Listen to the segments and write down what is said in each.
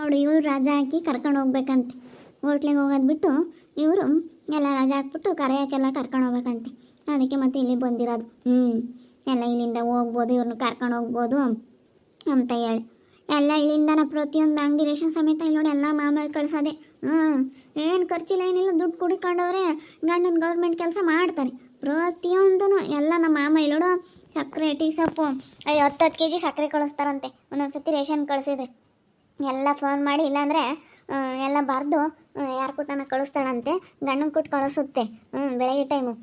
ಅವಳು ಇವ್ರು ರಜಾ ಹಾಕಿ ಕರ್ಕೊಂಡು ಹೋಗ್ಬೇಕಂತೆ. ಹೋಟ್ಲಿಗೆ ಹೋಗೋದು ಬಿಟ್ಟು ಇವರು ಎಲ್ಲ ರಜಾ ಹಾಕ್ಬಿಟ್ಟು ಕರೆಯೋಕ್ಕೆಲ್ಲ ಕರ್ಕೊಂಡು ಹೋಗ್ಬೇಕಂತೆ. ಅದಕ್ಕೆ ಮತ್ತೆ ಇಲ್ಲಿ ಬಂದಿರೋದು. ಎಲ್ಲ ಇಲ್ಲಿಂದ ಹೋಗ್ಬೋದು, ಇವ್ರನ್ನ ಕರ್ಕೊಂಡು ಹೋಗ್ಬೋದು ಅಂತ ಹೇಳಿ ಎಲ್ಲ ಇಲ್ಲಿಂದನ ಪ್ರತಿಯೊಂದು ಅಂಗಡಿ ರೇಷನ್ ಸಮೇತ ಇಲ್ಲಿ ನೋಡಿ ಎಲ್ಲ ಮಾಮೂಲಿ ಕಳ್ಸೋದೆ. ಏನು ಖರ್ಚಿಲ್ಲ, ಏನಿಲ್ಲ, ದುಡ್ಡು ಕುಡಿಕೊಂಡವ್ರೆ ಗಂಡನ ಗೌರ್ಮೆಂಟ್ ಕೆಲಸ ಮಾಡ್ತಾರೆ. ಪ್ರತಿಯೊಂದೂ ಎಲ್ಲ ನಮ್ಮ ಮಾಮ ಇಲ್ಲೋಡು ಸಕ್ಕರೆ, ಟೀ ಸೊಪ್ಪು 10 kg ಸಕ್ಕರೆ ಕಳಿಸ್ತಾರಂತೆ ಒಂದೊಂದ್ಸತಿ ರೇಷನ್ ಕಳಿಸಿದ್ರೆ. ಎಲ್ಲ ಫೋನ್ ಮಾಡಿ ಇಲ್ಲಾಂದರೆ ಎಲ್ಲ ಬರೆದು ಯಾರು ಕೊಟ್ಟನ ಕಳಿಸ್ತಾಳಂತೆ, ಗಂಡನ ಕೊಟ್ಟು ಕಳಿಸುತ್ತೆ. ಬೆಳಗ್ಗೆ ಟೈಮು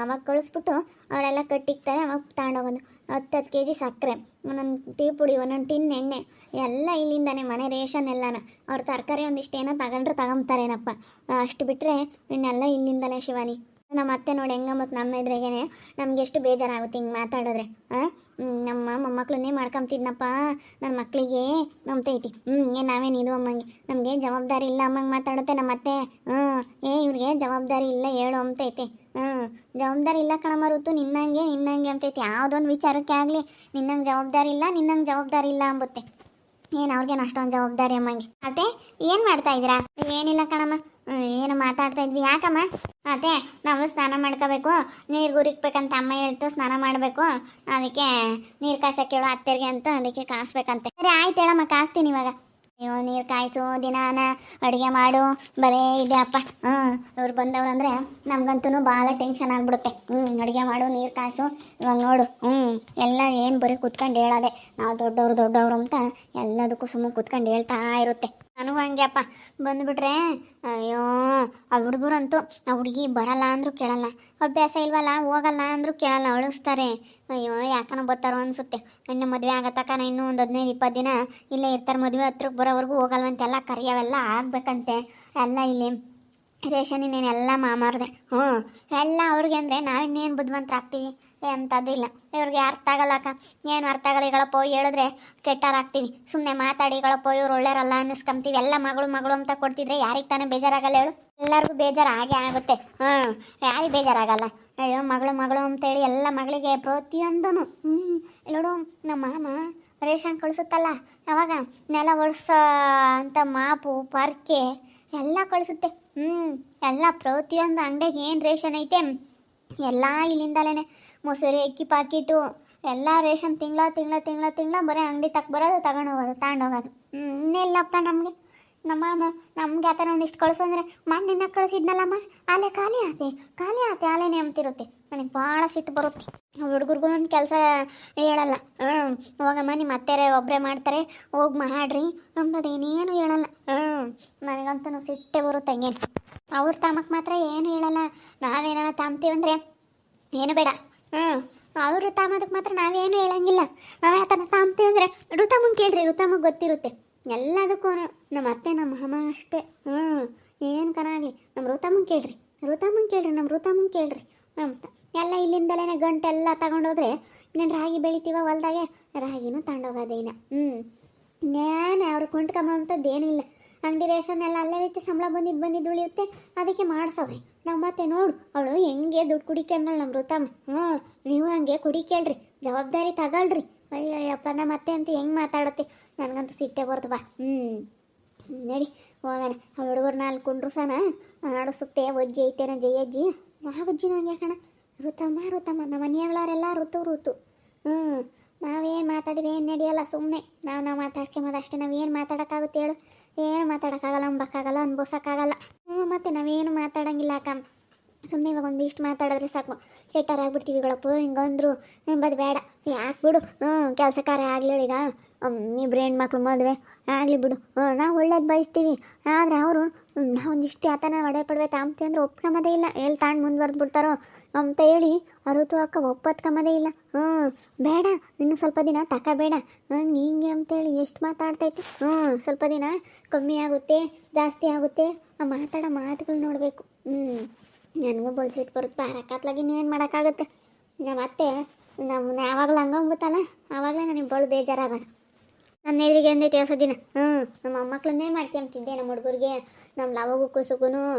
ಅವಾಗ ಕಳಿಸ್ಬಿಟ್ಟು ಅವರೆಲ್ಲ ಕಟ್ಟಿಕ್ತಾರೆ. ಅವಾಗ ತಗೊಂಡೋಗೋದು 10 kg ಸಕ್ಕರೆ, ಒಂದೊಂದು ಟೀ ಪುಡಿ, ಒಂದೊಂದು ಟಿನ್ ಎಣ್ಣೆ ಎಲ್ಲ ಇಲ್ಲಿಂದಾನೆ. ಮನೆ ರೇಷನ್ ಎಲ್ಲನ. ಅವ್ರ ತರಕಾರಿ ಒಂದಿಷ್ಟು ಏನೋ ತಗೊಂಡ್ರೆ ತಗೊಂತಾರೇನಪ್ಪ, ಅಷ್ಟು ಬಿಟ್ಟರೆ ಇನ್ನೆಲ್ಲ ಇಲ್ಲಿಂದಲೇ ಶಿವಾನಿ. ನಮ್ಮ ಅತ್ತೆ ನೋಡಿ ಹೆಂಗ ಮತ್ತು ನಮ್ಮ ಎದುರಿಗೇನೆ ನಮ್ಗೆ ಎಷ್ಟು ಬೇಜಾರಾಗುತ್ತೆ ಹಿಂಗೆ ಮಾತಾಡಿದ್ರೆ. ನಮ್ಮ ಮೊಮ್ಮಕ್ಕಳನ್ನೇ ಮಾಡ್ಕೊಂತಿದ್ನಪ್ಪ, ನನ್ನ ಮಕ್ಕಳಿಗೆ ಅಂತೈತಿ. ಏನು ನಾವೇನು ಇದು ಅಮ್ಮಂಗೆ, ನಮಗೆ ಜವಾಬ್ದಾರಿ ಇಲ್ಲ ಅಮ್ಮಂಗೆ ಮಾತಾಡುತ್ತೆ ನಮ್ಮ ಅತ್ತೆ. ಇವ್ರಿಗೆ ಜವಾಬ್ದಾರಿ ಇಲ್ಲ ಹೇಳು ಅಂತೈತೆ. ಜವಾಬ್ದಾರಿ ಇಲ್ಲ ಕಣಮರುತ್ತು, ನಿನ್ನಂಗೆ ಅಂತೈತಿ. ಯಾವುದೊಂದು ವಿಚಾರಕ್ಕೆ ಆಗಲಿ ನಿನ್ನಂಗೆ ಜವಾಬ್ದಾರಿ ಇಲ್ಲ ಅಂಬುತ್ತೆ. ಏನು ಅವ್ರಿಗೇನು ಅಷ್ಟೊಂದು ಜವಾಬ್ದಾರಿ ಅಮ್ಮಂಗೆ. ಅತ್ತೆ ಏನು ಮಾಡ್ತಾ ಇದ್ದೀರಾ? ಏನಿಲ್ಲ ಕಣಮ್ಮ, ಏನು ಮಾತಾಡ್ತಾ ಇದ್ವಿ. ಯಾಕಮ್ಮ? ಅದೇ ನಾವು ಸ್ನಾನ ಮಾಡ್ಕೋಬೇಕು, ನೀರು ಗುರಿಕ್ಬೇಕಂತ ಅಮ್ಮ ಹೇಳ್ತು, ಸ್ನಾನ ಮಾಡಬೇಕು. ಅದಕ್ಕೆ ನೀರು ಕಾಸಕ್ಕೆ ಹೇಳು ಅತ್ತೆರಿಗೆ ಅಂತ, ಅದಕ್ಕೆ ಕಾಸ್ಬೇಕಂತೆ. ಸರಿ ಆಯ್ತು ಹೇಳಮ್ಮ, ಕಾಸ್ತೀನಿ ಇವಾಗ. ಅಯ್ಯೋ ನೀರು ಕಾಯಿಸು, ದಿನಾನ ಅಡುಗೆ ಮಾಡು, ಬರೇ ಇದೆ ಅಪ್ಪ. ಇವ್ರು ಬಂದವ್ರು ಅಂದರೆ ನಮಗಂತೂ ಭಾಳ ಟೆನ್ಷನ್ ಆಗಿಬಿಡುತ್ತೆ. ಅಡುಗೆ ಮಾಡು, ನೀರು ಕಾಯಿಸು, ಇವಾಗ ನೋಡು ಎಲ್ಲ ಏನು ಬರೀ ಕೂತ್ಕೊಂಡು ಹೇಳೋದೆ. ನಾವು ದೊಡ್ಡವರು ಅಂತ ಎಲ್ಲದಕ್ಕೂ ಸುಮ್ಮನೆ ಕೂತ್ಕೊಂಡು ಹೇಳ್ತಾ ಇರುತ್ತೆ. ನನಗೂ ಹಂಗೆ ಅಪ್ಪ, ಬಂದುಬಿಟ್ರೆ ಅಯ್ಯೋ ಆ ಹುಡುಗರಂತೂ ಆ ಹುಡುಗಿ ಬರಲ್ಲ ಅಂದರೂ ಕೇಳಲ್ಲ, ಅಭ್ಯಾಸ ಇಲ್ವಲ್ಲ ಹೋಗಲ್ಲ ಅಂದರೂ ಕೇಳಲ್ಲ, ಅಳಿಸ್ತಾರೆ. ಅಯ್ಯೋ ಯಾಕನ ಬರ್ತಾರೋ ಅನಿಸುತ್ತೆ. ಇನ್ನು ಮದುವೆ ಆಗತ್ತಕ್ಕ ಇನ್ನೂ ಒಂದು 15-20 ದಿನ ಇಲ್ಲೇ ಇರ್ತಾರೆ. ಮದುವೆ ಹತ್ರಕ್ಕೆ ಬರೋವರೆಗೂ ಹೋಗಲ್ವಂತೆಲ್ಲ, ಕರಿಯವೆಲ್ಲ ಆಗಬೇಕಂತೆ. ಎಲ್ಲ ಇಲ್ಲಿ ರೇಷನ್ ಇನ್ನೇನೆಲ್ಲ ಮಾಮಾರ್ದೆ. ಎಲ್ಲ ಅವ್ರಿಗೆ ಅಂದರೆ ನಾವಿನ್ನೇನು ಬುದ್ಧಿವಂತರಾಗ್ತೀವಿ ಎಂಥದ್ದಿಲ್ಲ. ಇವ್ರಿಗೆ ಅರ್ಥ ಆಗಲ್ಲಕ್ಕ, ಏನು ಅರ್ಥ ಆಗಲ್ಲ. ಈಗಳಪ್ಪ ಹೇಳಿದ್ರೆ ಕೆಟ್ಟಾರಾಗ್ತೀವಿ. ಸುಮ್ಮನೆ ಮಾತಾಡಿ ಈಗಳಪ್ಪ ಇವ್ರು ಒಳ್ಳೆಯರಲ್ಲ ಅನ್ನಿಸ್ಕೊಂತೀವಿ. ಎಲ್ಲ ಮಗಳು ಅಂತ ಕೊಡ್ತಿದ್ರೆ ಯಾರಿಗೆ ತಾನೇ ಬೇಜಾರಾಗಲ್ಲ ಹೇಳು? ಎಲ್ಲರಿಗೂ ಬೇಜಾರು ಹಾಗೆ ಆಗುತ್ತೆ. ಯಾರಿಗೆ ಬೇಜಾರಾಗಲ್ಲ? ಅಯ್ಯೋ ಮಗಳು ಅಂತೇಳಿ ಎಲ್ಲ ಮಗಳಿಗೆ ಪ್ರತಿಯೊಂದೂ ನೋಡು. ನಮ್ಮ ಮಾಮ ರೇಷನ್ ಕಳಿಸುತ್ತಲ್ಲ, ಯಾವಾಗ ನೆಲ ಒರೆಸೋ ಅಂತ ಮಾಪು ಪರ್ಕೆ ಎಲ್ಲ ಕಳಿಸುತ್ತೆ. ಎಲ್ಲ ಪ್ರತಿಯೊಂದು ಅಂಗಡಿಗೆ ಏನು ರೇಷನ್ ಐತೆ ಎಲ್ಲ ಇಲ್ಲಿಂದಲೇ. ಮೊಸರು, ಅಕ್ಕಿ ಪಾಕಿಟು ಎಲ್ಲ ರೇಷನ್ ತಿಂಗಳ ಬರೀ ಅಂಗಡಿ ಬರೋದು, ತಗೊಂಡೋಗೋದು. ಇನ್ನೆಲ್ಲಪ್ಪ ನಮಗೆ. ನಮ್ಮ ನಮ್ಗೆ ಆ ಥರ ಒಂದಿಷ್ಟು ಕಳಿಸು ಅಂದರೆ ಮಣ್ಣಿನ ಕಳಿಸಿದ್ನಲ್ಲಮ್ಮ, ಅಲ್ಲೇ ಖಾಲಿ ಆತೆ ಅಲ್ಲೇನೆ ಅಂತಿರುತ್ತೆ. ನನಗೆ ಭಾಳ ಸಿಟ್ಟು ಬರುತ್ತೆ. ಹುಡುಗರಿಗೂ ಒಂದು ಕೆಲಸ ಹೇಳಲ್ಲ. ಹೋಗಮ್ಮ ನಿಮ್ಮ ಅತ್ತೆರೆ ಒಬ್ಬರೇ ಮಾಡ್ತಾರೆ, ಹೋಗಿ ಮಾಡ್ರಿ ಅಂಬೋದೇನೇನು ಹೇಳಲ್ಲ. ನನಗಂತೂ ಸಿಟ್ಟೆ ಬರುತ್ತೆ. ಹಂಗೇನು ಅವ್ರ ತಾಮಕ್ಕೆ ಮಾತ್ರ ಏನು ಹೇಳಲ್ಲ. ನಾವೇನಾರ ತಾಮ್ತೀವಂದರೆ ಏನು ಬೇಡ. ಅವರು ತಾಮದಕ್ಕೆ ಮಾತ್ರ ನಾವೇನು ಹೇಳಂಗಿಲ್ಲ. ನಾವು ಯಾವ ಥರ ತಾಮ್ತೀವಂದರೆ ಋತಮ್ಮಂಗೆ ಕೇಳ್ರಿ, ಋತಮ್ಮಗೆ ಗೊತ್ತಿರುತ್ತೆ ಎಲ್ಲದಕ್ಕೂ. ನಮ್ಮ ಅತ್ತೆ ನಮ್ಮ ಮಾಮ ಅಷ್ಟೇ. ಏನು ಕನಾಗಲಿ ನಮ್ಮ ಋತಮ್ಮಂಗೆ ಕೇಳ್ರಿ ಅಂತ ಎಲ್ಲ ಇಲ್ಲಿಂದಲೇ ಗಂಟೆಲ್ಲ ತಗೊಂಡೋದ್ರೆ ಇನ್ನೇನು ರಾಗಿ ಬೆಳಿತೀವ ಹೊಲ್ದಾಗೆ, ರಾಗಿನೂ ತಗೊಂಡೋಗೋದೇನ. ನ್ಯಾನೆ ಅವ್ರು ಕೊಂಡ್ಕೊಂಬಂಥದ್ದೇನಿಲ್ಲ. ಅಂಗಡಿ ರೇಷನ್ ಎಲ್ಲ ಅಲ್ಲೇ ಐತಿ, ಸಂಬಳ ಬಂದಿದ್ದು ಉಳಿಯುತ್ತೆ, ಅದಕ್ಕೆ ಮಾಡಿಸವ್ರಿ. ನಮ್ಮ ಮತ್ತೆ ನೋಡು ಅವಳು ಹೆಂಗೆ ದುಡ್ಡು ಕುಡಿಕೊಂಡಳು ನಮ್ಮ ಋತಮ್ಮ. ನೀವು ಹಂಗೆ ಕುಡಿಕೇಳ್ರಿ, ಜವಾಬ್ದಾರಿ ತಗೊಳ್ರಿ. ಅಯ್ಯಪ್ಪ ನಮ್ಮ ಅತ್ತೆ ಅಂತ ಹೆಂಗೆ ಮಾತಾಡುತ್ತೆ, ನನಗಂತೂ ಸಿಟ್ಟೆ ಬರ್ತು ಬಾ. ನಡಿ ಹೋಗೋಣ. ಆ ಹುಡುಗರು 4 ಕುಂಡ್ರಸನ ಆಡಿಸುತ್ತೆ. ಒಜ್ಜಿ ಐತೇನ ಜಯಜ್ಜಿ, ಯಾವ ಅಜ್ಜಿನ ಹಂಗೆ ಕಣ. ಋತಮ್ಮ ನಮ್ಮ ಮನೆಯವಳವರೆಲ್ಲ ಋತು. ನಾವೇನು ಮಾತಾಡಿದ್ರೆ ಏನು ನಡೆಯಲ್ಲ. ಸುಮ್ಮನೆ ನಾವು ಮಾತಾಡ್ಕೊಂಬೋದು ಅಷ್ಟೇ. ನಾವೇನು ಮಾತಾಡೋಕ್ಕಾಗುತ್ತೆ ಹೇಳು? ಏನು ಮಾತಾಡೋಕ್ಕಾಗಲ್ಲ, ಅಂಬಕ್ಕಾಗಲ್ಲ, ಅನ್ಬೋಸೋಕ್ಕಾಗಲ್ಲ. ಮತ್ತು ನಾವೇನು ಮಾತಾಡೋಂಗಿಲ್ಲ ಅಕ್ಕ. ಸುಮ್ಮನೆ ಇವಾಗ ಒಂದಿಷ್ಟು ಮಾತಾಡಿದ್ರೆ ಸಾಕು, ಕೆಟ್ಟಾರಾಗ್ಬಿಡ್ತೀವಿ. ಗಳಪ್ಪು ಹಿಂಗಂದ್ರು ಎಂಬದು ಬೇಡ. ಯಾಕೆ ಬಿಡು, ಕೆಲಸ ಕಾರ್ಯ ಆಗಲಿ ಈಗ. ಇಬ್ಬರು ಹೆಣ್ಮಕ್ಳು ಮದುವೆ ಆಗಲಿ ಬಿಡು, ನಾವು ಒಳ್ಳೇದು ಬಯಸ್ತೀವಿ. ಆದರೆ ಅವರು ನಾವೊಂದಿಷ್ಟು ಆತನ ಒಡೆ ಪಡವೆ ತಾಮ್ತೀವಿ ಅಂದರೆ ಒಪ್ಕೊಂಬೋದೇ ಇಲ್ಲ. ತಾಂಡು ಮುಂದುವರೆದು ಬಿಡ್ತಾರೋ ಅಂತ ಹೇಳಿ ಅರುತು ಅಕ್ಕ ಒಪ್ಪತ್ಕೊಂಬೋದೇ ಇಲ್ಲ. ಬೇಡ ಇನ್ನೂ ಸ್ವಲ್ಪ ದಿನ ತಗೋಬೇಡ ಹಿಂಗೆ ಅಂತೇಳಿ ಎಷ್ಟು ಮಾತಾಡ್ತೈತಿ. ಸ್ವಲ್ಪ ದಿನ ಕಮ್ಮಿ ಆಗುತ್ತೆ, ಜಾಸ್ತಿ ಆಗುತ್ತೆ. ಆ ಮಾತಾಡೋ ಮಾತುಗಳು ನೋಡಬೇಕು. ನನಗೂ ಬಲ್ಸಿಟ್ಟು ಬರುತ್ತೆ. ರಕ್ಕತ್ಲಾಗಿ ಇನ್ನೇನು ಮಾಡೋಕ್ಕಾಗುತ್ತೆ. ನಮ್ಮ ಅತ್ತೆ ಯಾವಾಗಲೂ ಹಂಗಂಗುತ್ತಲ್ಲ, ಆವಾಗಲೇ ನನಗೆ ಬಳು ಬೇಜಾರಾಗೋದು. ನನ್ನ ಎದುರಿಗೆ ಅಂದೈತೆ ಹೊಸ ದಿನ. ನಮ್ಮ ಮೊಮ್ಮಕ್ಕಳನ್ನೇ ಮಾಡ್ಕೊಂತಿದ್ದೆ. ನಮ್ಮ ಹುಡುಗರಿಗೆ ನಮ್ಮ ಲವಗೂ ಕುಸುಗೂ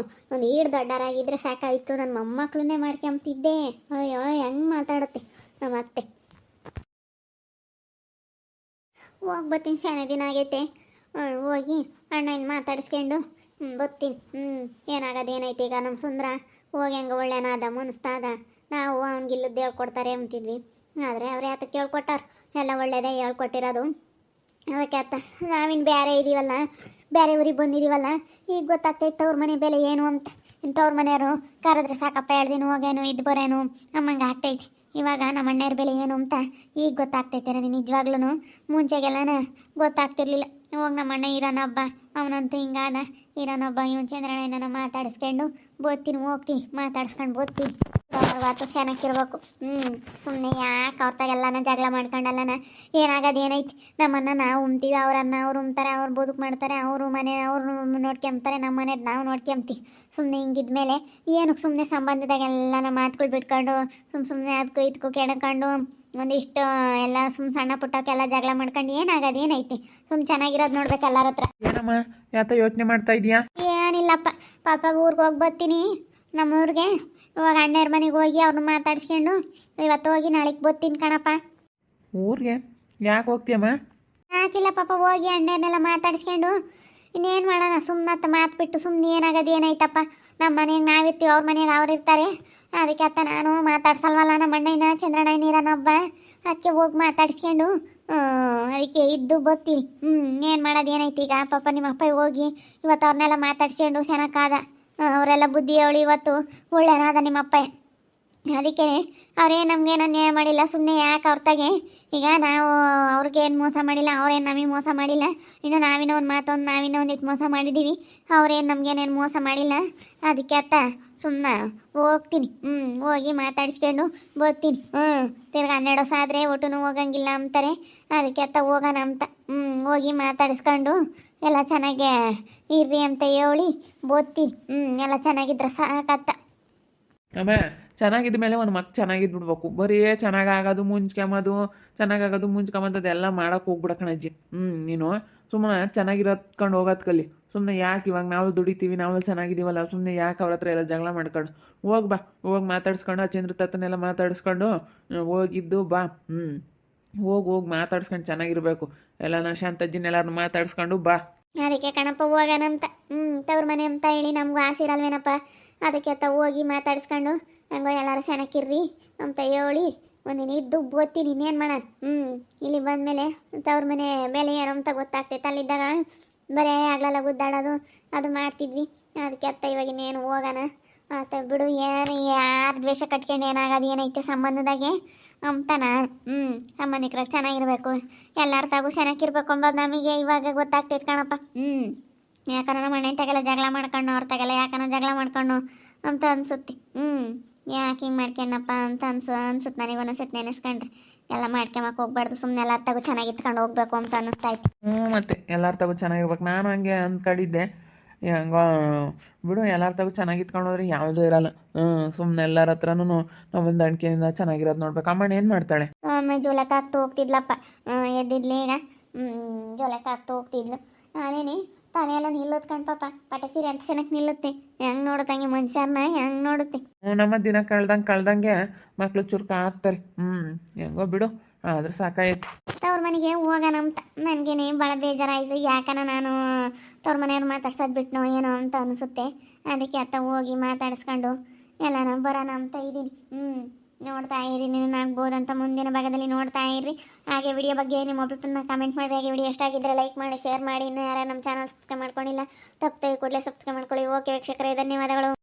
ಒಂದು ಈಡು ದೊಡ್ಡರಾಗಿದ್ದರೆ ಸಾಕಾಯಿತು. ನನ್ನ ಮೊಮ್ಮಕ್ಕಳನ್ನೇ ಮಾಡ್ಕೊಂತಿದ್ದೆ. ಅಯ್ಯೋ ಹೆಂಗೆ ಮಾತಾಡುತ್ತೆ ನಮ್ಮ ಅತ್ತೆ. ಹೋಗಿ ಬರ್ತೀನಿ, ಶಾನೆ ದಿನ ಆಗೈತೆ. ಹೋಗಿ ಅಣ್ಣ ಇನ್ನು ಮಾತಾಡಿಸ್ಕೊಂಡು ಬರ್ತೀನಿ. ಏನಾಗದು ಏನೈತಿ ಈಗ ನಮ್ಮ ಸುಂದ್ರ ಹೋಗಿ ಹಂಗೆ ಒಳ್ಳೆನಾದ ಮುನಿಸ್ತಾದ, ನಾವು ಅವ್ನಿಗಿಲ್ಲದ್ದು ಹೇಳ್ಕೊಡ್ತಾರೆ ಅಂತಿದ್ವಿ. ಆದರೆ ಅವ್ರು ಯಾತಕ್ಕೆ ಹೇಳ್ಕೊಟ್ಟಾರ, ಎಲ್ಲ ಒಳ್ಳೇದೇ ಹೇಳ್ಕೊಟ್ಟಿರೋದು. ಅದಕ್ಕೆ ಅತ್ತ ನಾವಿನ್ನು ಬೇರೆ ಇದೀವಲ್ಲ, ಬೇರೆ ಊರಿಗೆ ಬಂದಿದ್ದೀವಲ್ಲ, ಈಗ ಗೊತ್ತಾಗ್ತೈತೆ ಅವ್ರ ಮನೆ ಬೆಲೆ ಏನು ಅಂತ. ಇಂಥವ್ರ ಮನೆಯವರು ಕರೆದ್ರೆ ಸಾಕಪ್ಪ 2 ದಿನ ಹೋಗೇನು ಇದ್ದು ಬರೇನು ಅಮ್ಮಂಗೆ ಆಗ್ತೈತಿ. ಇವಾಗ ನಮ್ಮ ಅಣ್ಣವ್ರ ಬೆಲೆ ಏನು ಅಂತ ಈಗ ಗೊತ್ತಾಗ್ತೈತೆ ನನಗೆ ನಿಜವಾಗ್ಲೂ. ಮುಂಚೆಗೆಲ್ಲನ ಗೊತ್ತಾಗ್ತಿರ್ಲಿಲ್ಲ. ಹೋಗಿ ನಮ್ಮ ಅಣ್ಣ ಇರೋನೊಬ್ಬ, ಅವನಂತೂ ಹಿಂಗಾದ, ಇರೋನೊಬ್ಬ ಇವನು ಚಂದ್ರಣ್ಣನ ಮಾತಾಡಿಸ್ಕೊಂಡು ಬೋಗ್ತೀನಿ, ಹೋಗ್ತೀನಿ ಮಾತಾಡ್ಸ್ಕೊಂಡು ಬೋಗ್ತೀನಿ. ಅವತ್ತು ಚೆನ್ನಾಗಿರ್ಬೇಕು. ಸುಮ್ಮನೆ ಯಾಕೆ ಅವ್ರತಾಗೆಲ್ಲನ ಜಗಳ ಮಾಡ್ಕೊಂಡಲ್ಲನ ಏನಾಗೋದು ಏನೈತಿ. ನಮ್ಮನ್ನ ನಾವು ಉಣ್ತೀವಿ, ಅವರನ್ನ ಅವ್ರು ಉಣ್ತಾರೆ, ಅವ್ರು ಬದುಕು ಮಾಡ್ತಾರೆ, ಅವರು ಮನೆ ಅವ್ರು ನೋಡ್ಕೊಂತಾರೆ, ನಮ್ಮ ಮನೆದು ನಾವು ನೋಡ್ಕೊಂತೀವಿ. ಸುಮ್ಮನೆ ಹಿಂಗಿದ್ಮೇಲೆ ಏನಕ್ಕೆ ಸುಮ್ಮನೆ ಸಂಬಂಧದಾಗೆಲ್ಲನ ಮಾತುಗಳು ಬಿಟ್ಕೊಂಡು ಸುಮ್ಮನೆ ಅದಕ್ಕೂ ಇದಕ್ಕೂ ಕೆಡ್ಕೊಂಡು ಒಂದಿಷ್ಟು ಎಲ್ಲ ಸಣ್ಣ ಪುಟ್ಟಕ್ಕೆಲ್ಲ ಜಗಳ ಮಾಡ್ಕೊಂಡು ಏನಾಗೋದು ಏನೈತಿ. ಚೆನ್ನಾಗಿರೋದು ನೋಡ್ಬೇಕು ಎಲ್ಲರ ಹತ್ರ. ಏನಮ್ಮ ಯಾತ ಯೋಚನೆ ಮಾಡ್ತಾ ಇದೀಯಾ? ಏನಿಲ್ಲಪ್ಪ, ಪಾಪ ಊರಿಗೆ ಹೋಗಿ ಬರ್ತೀನಿ ನಮ್ಮೂರಿಗೆ. ಇವಾಗ ಅಣ್ಣವ್ರ ಮನೆಗೆ ಹೋಗಿ ಅವ್ರನ್ನ ಮಾತಾಡ್ಸ್ಕೊಂಡು ಇವತ್ತು ಹೋಗಿ ನಾಳೆಗೆ ಬರ್ತೀನಿ ಕಣಪ್ಪ. ಊರಿಗೆ ಯಾಕೆ ಹೋಗ್ತೀಯಮ್ಮ? ಯಾಕಿಲ್ಲ ಪಾಪ, ಹೋಗಿ ಅಣ್ಣವ್ರನ್ನೆಲ್ಲ ಮಾತಾಡ್ಸ್ಕೊಂಡು ಇನ್ನೇನು ಮಾಡೋಣ. ಸುಮ್ಮನೆ ಮಾತು ಬಿಟ್ಟು ಸುಮ್ಮನೆ ಏನಾಗೋದು ಏನೈತಪ್ಪ. ನಮ್ಮ ಮನೆಗೆ ನಾವಿರ್ತೀವಿ, ಅವ್ರ ಮನೆಗೆ ಅವ್ರು ಇರ್ತಾರೆ. ಅದಕ್ಕೆ ಅತ್ತ ನಾನು ಮಾತಾಡ್ಸಲ್ವಲ್ಲ ನಮ್ಮ ಅಣ್ಣನ ಚಂದ್ರಣ್ಣ ನೀರನೊಬ್ಬ, ಅದಕ್ಕೆ ಹೋಗಿ ಮಾತಾಡ್ಸ್ಕೊಂಡು ಅದಕ್ಕೆ ಇದ್ದು ಬರ್ತೀನಿ. ಏನು ಮಾಡೋದು ಏನೈತಿ ಈಗ. ಪಾಪ ನಿಮ್ಮ ಅಪ್ಪ ಹೋಗಿ ಇವತ್ತು ಅವ್ರನ್ನೆಲ್ಲ ಮಾತಾಡ್ಸ್ಕೊಂಡು ಚೆನ್ನಾಗಾದ, ಅವರೆಲ್ಲ ಬುದ್ಧಿ ಹೇಳಿ ಇವತ್ತು ಒಳ್ಳೆನಾದ ನಿಮ್ಮಪ್ಪ. ಅದಕ್ಕೆ ಅವ್ರೇನು ನಮಗೇನು ನ್ಯಾಯ ಮಾಡಿಲ್ಲ. ಸುಮ್ಮನೆ ಯಾಕೆ ಅವ್ರತಾಗೆ ಈಗ ನಾವು ಅವ್ರಿಗೇನು ಮೋಸ ಮಾಡಿಲ್ಲ, ಅವ್ರೇನು ನಮಗೆ ಮೋಸ ಮಾಡಿಲ್ಲ. ಇನ್ನು ನಾವಿನ್ನೋ ಒಂದು ಮಾತೊಂದು ನಾವಿನ್ನೋ ಒಂದಿಟ್ಟು ಮೋಸ ಮಾಡಿದ್ದೀವಿ, ಅವ್ರೇನು ನಮಗೇನೇನು ಮೋಸ ಮಾಡಿಲ್ಲ. ಅದಕ್ಕೆ ಅತ್ತ ಸುಮ್ಮನೆ ಹೋಗ್ತೀನಿ. ಹೋಗಿ ಮಾತಾಡಿಸ್ಕೊಂಡು ಬರ್ತೀನಿ. ತಿರ್ಗಿ 12 ವರ್ಷ ಆದರೆ ಒಟ್ಟೂ ಹೋಗಂಗಿಲ್ಲ ಅಂತಾರೆ. ಅದಕ್ಕೆ ಅತ್ತ ಹೋಗೋಣ ಅಂತ ಹೋಗಿ ಮಾತಾಡಿಸ್ಕೊಂಡು ಎಲ್ಲ ಚೆನ್ನಾಗೇ ಇರ್ರಿ ಅಂತ ಹೇಳಿ ಬೋದ್ತೀನಿ. ಎಲ್ಲ ಚೆನ್ನಾಗಿದ್ರೆ ಸಾಕತ್ತ. ಅಮ್ಮ ಚೆನ್ನಾಗಿದ್ದ ಮೇಲೆ ಒಂದು ಮಕ್ ಚೆನ್ನಾಗಿದ್ದು ಬರೀ ಚೆನ್ನಾಗಾಗೋದು ಮುಂಚ್ಕೊಂಬದು ಅದೆಲ್ಲ ಮಾಡೋಕೆ ಹೋಗ್ಬಿಡ ಕಣಜ್ಜಿ. ನೀನು ಸುಮ್ಮನೆ ಚೆನ್ನಾಗಿರೋದ್ಕೊಂಡು ಹೋಗೋದು ಕಲಿ. ಸುಮ್ಮನೆ ಯಾಕೆ ಇವಾಗ ನಾವು ದುಡಿತೀವಿ, ನಾವು ಚೆನ್ನಾಗಿದ್ದೀವಲ್ಲ, ಸುಮ್ಮನೆ ಯಾಕೆ ಅವ್ರ ಹತ್ರ ಎಲ್ಲ ಜಗಳ ಮಾಡ್ಕೊಂಡು ಹೋಗಿ ಮಾತಾಡ್ಸ್ಕೊಂಡು ಆ ಚಂದ್ರ ತತ್ತನೆಲ್ಲ ಮಾತಾಡಿಸ್ಕೊಂಡು ಹೋಗಿದ್ದು ಬಾ. ಹೋಗಿ ಮಾತಾಡ್ಸ್ಕೊಂಡು ಚೆನ್ನಾಗಿರ್ಬೇಕು. ಎಲ್ಲ ಶಾಂತಜ್ಜಿನೆಲ್ಲರನ್ನು ಮಾತಾಡಿಸ್ಕೊಂಡು ಬಾ. ಅದಕ್ಕೆ ಕಣಪ್ಪ ಹೋಗೋಣ ಅಂತ. ತವ್ರ ಮನೆ ಅಂತ ಹೇಳಿ ನಮಗೂ ಆಸೆ ಇರಲ್ವೇನಪ್ಪ. ಅದಕ್ಕೆ ಅತ್ತ ಹೋಗಿ ಮಾತಾಡಿಸ್ಕೊಂಡು ಹಂಗೋ ಎಲ್ಲರೂ ಚೆನ್ನಾಗಿರ್ರಿ ಅಂತ ಹೇಳಿ ಒಂದಿನ ಇದ್ದು ಓದ್ತೀನಿ. ಇನ್ನೇನು ಮಾಡೋಣ. ಇಲ್ಲಿ ಬಂದಮೇಲೆ ತವ್ರ ಮನೆ ಬೆಲೆ ಏನು ಅಂತ ಗೊತ್ತಾಗ್ತೈತೆ. ಅಲ್ಲಿದ್ದಾಗ ಬರೀ ಆಗ್ಲೆಲ್ಲ ಗುದ್ದಾಡೋದು ಅದು ಮಾಡ್ತಿದ್ವಿ. ಅದಕ್ಕೆ ಅತ್ತ ಇವಾಗ ಇನ್ನೇನು ಹೋಗೋಣ ಆತ ಬಿಡು. ಏನು ಯಾರು ದ್ವೇಷ ಕಟ್ಕೊಂಡು ಏನಾಗೋದು ಏನೈತೆ ಸಂಬಂಧದಾಗೆ ಅಂತ ನಾನು ಸಂಬಂಧಿಕರಾಗ ಚೆನ್ನಾಗಿರ್ಬೇಕು, ಎಲ್ಲರ ತಾಗೂ ಚೆನ್ನಾಗಿರ್ಬೇಕು ಅಂಬೋದು ನಮಗೆ ಇವಾಗ ಗೊತ್ತಾಗ್ತೈತೆ ಕಣಪ್ಪ. ಯಾಕಂದ್ರೆ ನಮ್ಮ ಅಣ್ಣ ತಗೆಲ್ಲ ಜಗಳ ಮಾಡ್ಕೊಂಡು ಅವ್ರ ತಗೆಲ್ಲ ಯಾಕನ ಜಗಳ ಮಾಡ್ಕೊಂಡು ಅಂತ ಅನ್ಸುತ್ತೆ. ಯಾಕೆ ಹಿಂಗೆ ಮಾಡ್ಕೊಂಡಪ್ಪ ಅಂತ ಅನ್ಸುತ್ತೆ ನನಗೆ ಒಂದೊಂದ್ಸತಿ ನೆನೆಸ್ಕೊಂಡ್ರೆ. ಎಲ್ಲ ಮಾಡ್ಕೊಂಬಕ್ಕೆ ಹೋಗ್ಬಾರ್ದು, ಸುಮ್ಮನೆ ಎಲ್ಲರ ತಗೋ ಚೆನ್ನಾಗಿತ್ಕೊಂಡು ಹೋಗ್ಬೇಕು ಅಂತ ಅನ್ನಿಸ್ತಾಯ್ತು. ಮತ್ತೆ ಎಲ್ಲರ ತಗೋ ಚೆನ್ನಾಗಿರ್ಬೇಕು. ನಾನು ಹಂಗೆ ಅಂದ್ಕೊಂಡಿದ್ದೆ. ಹೆಂಗೋ ಬಿಡು, ಎಲ್ಲರ ತಗೋ ಚೆನ್ನಾಗಿತ್ಕೊಂಡು ಹೋದ್ರೆ ಯಾವುದೂ ಇರಲ್ಲ. ಸುಮ್ಮನೆ ಎಲ್ಲರ ಹತ್ರನೂ ನಾವು ಒಂದು ಅಣ್ಕೆಯಿಂದ ಚೆನ್ನಾಗಿರೋದು ನೋಡ್ಬೇಕು. ಅಮ್ಮಣ್ಣ ಏನು ಮಾಡ್ತಾಳೆ? ಜೋಲಕ್ಕೆ ಹಾಕ್ತು ಹೋಗ್ತಿದ್ಲಪ್ಪ. ಎದ್ದಿದ್ಲಿ ಈಗ ಜೋಲಕ್ಕೆ ಹಾಕ್ತು ಹೋಗ್ತಿದ್ಲು. ನಾನೇನೆ ತಲೆಯೆಲ್ಲ ನಿಲ್ಲುತ್ತೆ ಕಣ್ಪಾಪ. ಪಟ ಸೀರೆ ಅಂತ ಚೆನ್ನಾಗಿ ನಿಲ್ಲುತ್ತೆ. ಹೆಂಗೆ ನೋಡುತ್ತಂಗೆ ಮನುಷ್ಯರನ್ನ ಹೆಂಗೆ ನೋಡುತ್ತೆ. ನಮ್ಮ ದಿನ ಕಳ್ದಂಗೆ ಮಕ್ಳು ಚುರುಕ ಆಗ್ತಾರೆ. ಹೆಂಗೋ ಬಿಡು, ಆದ್ರೆ ಸಾಕಾಯ್ತು. ತವ್ರ ಮನೆಗೆ ಹೋಗೋಣ ಅಂತ ನನಗೇನೆ ಭಾಳ ಬೇಜಾರಾಯಿತು. ಯಾಕನ ನಾನು ತವ್ರ ಮನೆಯವ್ರು ಮಾತಾಡ್ಸೋದು ಬಿಟ್ನೋ ಏನೋ ಅಂತ ಅನಿಸುತ್ತೆ. ಅದಕ್ಕೆ ಅತ್ತ ಹೋಗಿ ಮಾತಾಡಿಸ್ಕೊಂಡು ಎಲ್ಲನ ಬರೋಣ ಅಂತ ಇದ್ದೀನಿ. ನೋಡ್ತಾ ಇರಿ, ನೀವು ಆಗ್ಬೋದಂತ ಮುಂದಿನ ಭಾಗದಲ್ಲಿ ನೋಡ್ತಾ ಇರ್ರಿ. ಹಾಗೆ ವಿಡಿಯೋ ಬಗ್ಗೆ ನಿಮ್ಮ ಒಬ್ಬರನ್ನ ಕಮೆಂಟ್ ಮಾಡಿ. ಹಾಗೆ ವಿಡಿಯೋ ಎಷ್ಟಾಗಿದ್ದರೆ ಲೈಕ್ ಮಾಡಿ, ಶೇರ್ ಮಾಡಿ. ಇನ್ನೂ ಯಾರು ನಮ್ಮ ಚಾನಲ್ ಸಬ್ಸ್ಕ್ರೈಬ್ ಮಾಡ್ಕೊಂಡಿಲ್ಲ ತಪ್ಪದೆ ಕೂಡಲೇ ಸಬ್ಸ್ಕ್ರೈಬ್ ಮಾಡ್ಕೊಳ್ಳಿ. ಓಕೆ ವೀಕ್ಷಕರೇ, ಧನ್ಯವಾದಗಳು.